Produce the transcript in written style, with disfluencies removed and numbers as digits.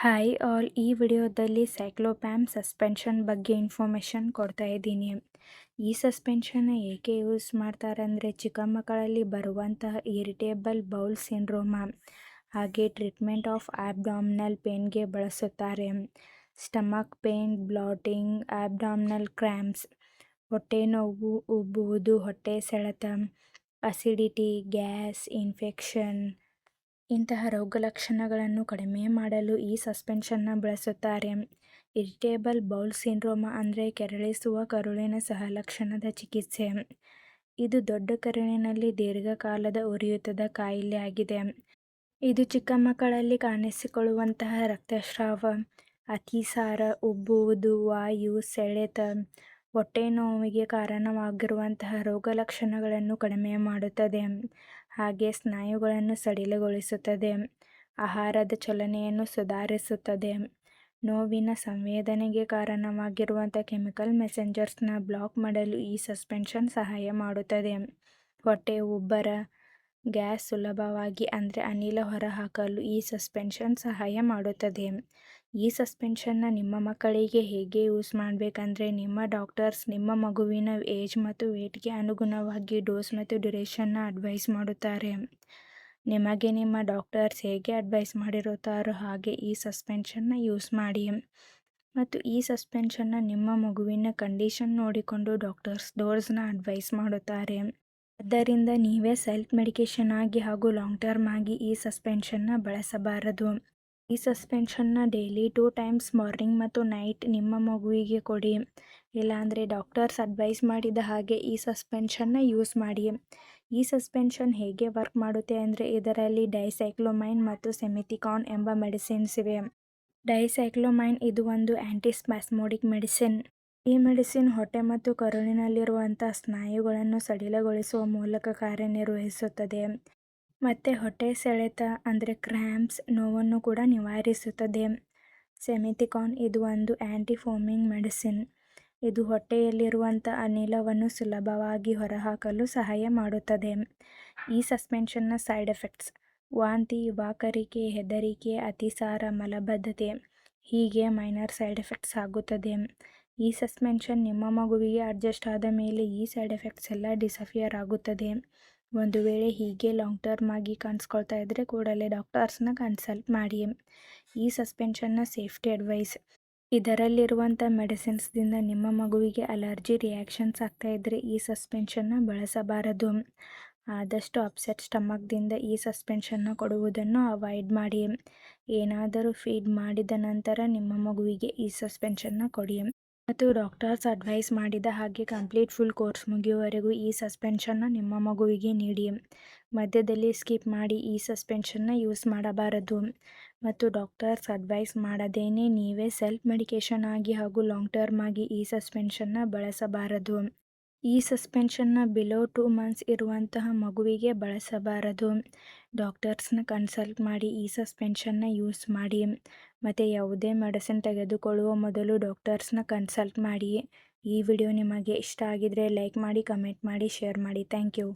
Hi all, ಈ ವಿಡಿಯೋದಲ್ಲಿ ಸೈಕ್ಲೋಪ್ಯಾಮ್ suspension ಬಗ್ಗೆ ಇನ್ಫಾರ್ಮೇಷನ್ ಕೊಡ್ತಾ ಇದ್ದೀನಿ. ಈ ಸಸ್ಪೆನ್ಷನ್ ಏಕೆ ಯೂಸ್ ಮಾಡ್ತಾರೆ ಅಂದರೆ ಚಿಕ್ಕ ಮಕ್ಕಳಲ್ಲಿ ಬರುವಂತಹ ಇರಿಟೇಬಲ್ ಬೌಲ್ ಸಿಂಡ್ರೋಮ ಹಾಗೆ ಟ್ರೀಟ್ಮೆಂಟ್ ಆಫ್ ಆಬ್ಡಾಮಿನಲ್ ಪೇನ್ಗೆ ಬಳಸುತ್ತಾರೆ. ಸ್ಟಮಕ್ ಪೇನ್, ಬ್ಲಾಟಿಂಗ್, ಆಬ್ಡಾಮಿನಲ್ ಕ್ರ್ಯಾಂಪ್ಸ್, ಹೊಟ್ಟೆ ನೋವು, ಉಬ್ಬುವುದು, ಹೊಟ್ಟೆ ಸೆಳೆತ, ಅಸಿಡಿಟಿ, ಗ್ಯಾಸ್, ಇನ್ಫೆಕ್ಷನ್ ಇಂತಹ ರೋಗಲಕ್ಷಣಗಳನ್ನು ಕಡಿಮೆ ಮಾಡಲು ಈ ಸಸ್ಪೆನ್ಷನ್ನ ಬಳಸುತ್ತಾರೆ. ಇರಿಟೇಬಲ್ ಬೌಲ್ ಸಿಂಡ್ರೋಮ ಅಂದರೆ ಕೆರಳಿಸುವ ಕರುಳಿನ ಸಹಲಕ್ಷಣದ ಚಿಕಿತ್ಸೆ. ಇದು ದೊಡ್ಡ ಕರುಳಿನಲ್ಲಿ ದೀರ್ಘಕಾಲದ ಉರಿಯೂತದ ಕಾಯಿಲೆ ಆಗಿದೆ. ಇದು ಚಿಕ್ಕ ಮಕ್ಕಳಲ್ಲಿ ಕಾಣಿಸಿಕೊಳ್ಳುವಂತಹ ರಕ್ತಸ್ರಾವ, ಅತಿಸಾರ, ಉಬ್ಬುವುದು, ವಾಯು ಸೆಳೆತ, ಹೊಟ್ಟೆ ನೋವಿಗೆ ಕಾರಣವಾಗಿರುವಂತಹ ರೋಗಲಕ್ಷಣಗಳನ್ನು ಕಡಿಮೆ ಮಾಡುತ್ತದೆ. ಹಾಗೆ ಸ್ನಾಯುಗಳನ್ನು ಸಡಿಲಗೊಳಿಸುತ್ತದೆ, ಆಹಾರದ ಚಲನೆಯನ್ನು ಸುಧಾರಿಸುತ್ತದೆ, ನೋವಿನ ಸಂವೇದನೆಗೆ ಕಾರಣವಾಗಿರುವಂಥ ಕೆಮಿಕಲ್ ಮೆಸೆಂಜರ್ಸ್ನ ಬ್ಲಾಕ್ ಮಾಡಲು ಈ ಸಸ್ಪೆನ್ಷನ್ ಸಹಾಯ ಮಾಡುತ್ತದೆ. ಹೊಟ್ಟೆ ಉಬ್ಬರ, ಗ್ಯಾಸ್ ಸುಲಭವಾಗಿ ಅಂದರೆ ಅನಿಲ ಹೊರಹಾಕಲು ಈ ಸಸ್ಪೆನ್ಷನ್ ಸಹಾಯ ಮಾಡುತ್ತದೆ. ಈ ಸಸ್ಪೆನ್ಷನ್ನ ನಿಮ್ಮ ಮಕ್ಕಳಿಗೆ ಹೇಗೆ ಯೂಸ್ ಮಾಡಬೇಕಂದ್ರೆ, ನಿಮ್ಮ ಡಾಕ್ಟರ್ಸ್ ನಿಮ್ಮ ಮಗುವಿನ ಏಜ್ ಮತ್ತು ವೇಟ್ಗೆ ಅನುಗುಣವಾಗಿ ಡೋಸ್ ಮತ್ತು ಡ್ಯೂರೇಷನ್ನ ಅಡ್ವೈಸ್ ಮಾಡುತ್ತಾರೆ. ನಿಮಗೆ ನಿಮ್ಮ ಡಾಕ್ಟರ್ಸ್ ಹೇಗೆ ಅಡ್ವೈಸ್ ಮಾಡಿರುತ್ತಾರೋ ಹಾಗೆ ಈ ಸಸ್ಪೆನ್ಷನ್ನ ಯೂಸ್ ಮಾಡಿ. ಮತ್ತು ಈ ಸಸ್ಪೆನ್ಷನ್ನ ನಿಮ್ಮ ಮಗುವಿನ ಕಂಡೀಷನ್ ನೋಡಿಕೊಂಡು ಡಾಕ್ಟರ್ಸ್ ಡೋಸ್ನ ಅಡ್ವೈಸ್ ಮಾಡುತ್ತಾರೆ. ಆದ್ದರಿಂದ ನೀವೇ ಸೆಲ್ಫ್ ಮೆಡಿಕೇಷನ್ ಆಗಿ ಹಾಗೂ ಲಾಂಗ್ ಟರ್ಮ್ ಆಗಿ ಈ ಸಸ್ಪೆನ್ಷನ್ನ ಬಳಸಬಾರದು. ಈ ಸಸ್ಪೆನ್ಷನ್ನ ಡೈಲಿ 2 ಟೈಮ್ಸ್ ಮಾರ್ನಿಂಗ್ ಮತ್ತು ನೈಟ್ ನಿಮ್ಮ ಮಗುವಿಗೆ ಕೊಡಿ. ಇಲ್ಲಾಂದರೆ ಡಾಕ್ಟರ್ಸ್ ಅಡ್ವೈಸ್ ಮಾಡಿದ ಹಾಗೆ ಈ ಸಸ್ಪೆನ್ಷನ್ನ ಯೂಸ್ ಮಾಡಿ. ಈ ಸಸ್ಪೆನ್ಷನ್ ಹೇಗೆ ವರ್ಕ್ ಮಾಡುತ್ತೆ ಅಂದರೆ, ಇದರಲ್ಲಿ ಡೈಸೈಕ್ಲೋಮೈನ್ ಮತ್ತು ಸೆಮಿಥಿಕಾನ್ ಎಂಬ ಮೆಡಿಸಿನ್ಸ್ ಇವೆ. ಡೈಸೈಕ್ಲೋಮೈನ್ ಇದು ಒಂದು ಆ್ಯಂಟಿಸ್ಪ್ಯಾಸ್ಮೋಡಿಕ್ ಮೆಡಿಸಿನ್. ಈ ಮೆಡಿಸಿನ್ ಹೊಟ್ಟೆ ಮತ್ತು ಕರುಳಿನಲ್ಲಿರುವಂಥ ಸ್ನಾಯುಗಳನ್ನು ಸಡಿಲಗೊಳಿಸುವ ಮೂಲಕ ಕಾರ್ಯನಿರ್ವಹಿಸುತ್ತದೆ ಮತ್ತು ಹೊಟ್ಟೆ ಸೆಳೆತ ಅಂದರೆ ಕ್ರ್ಯಾಂಪ್ಸ್, ನೋವನ್ನು ಕೂಡ ನಿವಾರಿಸುತ್ತದೆ. ಸೆಮಿಥಿಕಾನ್ ಇದು ಒಂದು ಆ್ಯಂಟಿಫೋಮಿಂಗ್ ಮೆಡಿಸಿನ್. ಇದು ಹೊಟ್ಟೆಯಲ್ಲಿರುವಂಥ ಅನಿಲವನ್ನು ಸುಲಭವಾಗಿ ಹೊರಹಾಕಲು ಸಹಾಯ ಮಾಡುತ್ತದೆ. ಈ ಸಸ್ಪೆನ್ಷನ್ನ ಸೈಡ್ ಎಫೆಕ್ಟ್ಸ್: ವಾಂತಿ, ವಾಕರಿಕೆ, ಹೆದರಿಕೆ, ಅತಿಸಾರ, ಮಲಬದ್ಧತೆ ಹೀಗೆ ಮೈನರ್ ಸೈಡ್ ಎಫೆಕ್ಟ್ಸ್ ಆಗುತ್ತದೆ. ಈ ಸಸ್ಪೆನ್ಷನ್ ನಿಮ್ಮ ಮಗುವಿಗೆ ಅಡ್ಜಸ್ಟ್ ಆದ ಮೇಲೆ ಈ ಸೈಡ್ ಎಫೆಕ್ಟ್ಸ್ ಎಲ್ಲ ಡಿಸಫಿಯರ್ ಆಗುತ್ತದೆ. ಒಂದು ವೇಳೆ ಹೀಗೆ ಲಾಂಗ್ ಟರ್ಮ್ ಆಗಿ ಕಾಣಿಸ್ಕೊಳ್ತಾ ಇದ್ದರೆ ಕೂಡಲೇ ಡಾಕ್ಟರ್ಸ್ನ ಕನ್ಸಲ್ಟ್ ಮಾಡಿ. ಈ ಸಸ್ಪೆನ್ಷನ್ನ ಸೇಫ್ಟಿ ಅಡ್ವೈಸ್: ಇದರಲ್ಲಿರುವಂಥ ಮೆಡಿಸಿನ್ಸ್ದಿಂದ ನಿಮ್ಮ ಮಗುವಿಗೆ ಅಲರ್ಜಿ ರಿಯಾಕ್ಷನ್ಸ್ ಆಗ್ತಾ ಇದ್ದರೆ ಈ ಸಸ್ಪೆನ್ಷನ್ನ ಬಳಸಬಾರದು. ಆದಷ್ಟು ಅಪ್ಸೆಟ್ ಸ್ಟಮಕ್ದಿಂದ ಈ ಸಸ್ಪೆನ್ಷನ್ನ ಕೊಡುವುದನ್ನು ಅವಾಯ್ಡ್ ಮಾಡಿ. ಏನಾದರೂ ಫೀಡ್ ಮಾಡಿದ ನಂತರ ನಿಮ್ಮ ಮಗುವಿಗೆ ಈ ಸಸ್ಪೆನ್ಷನ್ನ ಕೊಡಿ. ಮತ್ತು ಡಾಕ್ಟರ್ಸ್ ಅಡ್ವೈಸ್ ಮಾಡಿದ ಹಾಗೆ ಕಂಪ್ಲೀಟ್ ಫುಲ್ ಕೋರ್ಸ್ ಮುಗಿಯುವವರೆಗೂ ಈ ಸಸ್ಪೆನ್ಷನ್ನ ನಿಮ್ಮ ಮಗುವಿಗೆ ನೀಡಿ. ಮಧ್ಯದಲ್ಲಿ ಸ್ಕಿಪ್ ಮಾಡಿ ಈ ಸಸ್ಪೆನ್ಷನ್ನ ಯೂಸ್ ಮಾಡಬಾರದು. ಮತ್ತು ಡಾಕ್ಟರ್ಸ್ ಅಡ್ವೈಸ್ ಮಾಡದೇನೆ ನೀವೇ ಸೆಲ್ಫ್ ಮೆಡಿಕೇಷನ್ ಆಗಿ ಹಾಗೂ ಲಾಂಗ್ ಟರ್ಮ್ ಆಗಿ ಈ ಸಸ್ಪೆನ್ಷನ್ನ ಬಳಸಬಾರದು. ಈ ಸಸ್ಪೆನ್ಷನ್ನ ಬಿಲೋ 2 ಮಂತ್ಸ್ ಇರುವಂತಹ ಮಗುವಿಗೆ ಬಳಸಬಾರದು. ಡಾಕ್ಟರ್ಸ್ನ ಕನ್ಸಲ್ಟ್ ಮಾಡಿ ಈ ಸಸ್ಪೆನ್ಷನ್ನ ಯೂಸ್ ಮಾಡಿ. ಮತ್ತು ಯಾವುದೇ ಮೆಡಿಸಿನ್ ತೆಗೆದುಕೊಳ್ಳುವ ಮೊದಲು ಡಾಕ್ಟರ್ಸ್ನ ಕನ್ಸಲ್ಟ್ ಮಾಡಿ. ಈ ವಿಡಿಯೋ ನಿಮಗೆ ಇಷ್ಟ ಆಗಿದ್ರೆ ಲೈಕ್ ಮಾಡಿ, ಕಮೆಂಟ್ ಮಾಡಿ, ಶೇರ್ ಮಾಡಿ. Thank you.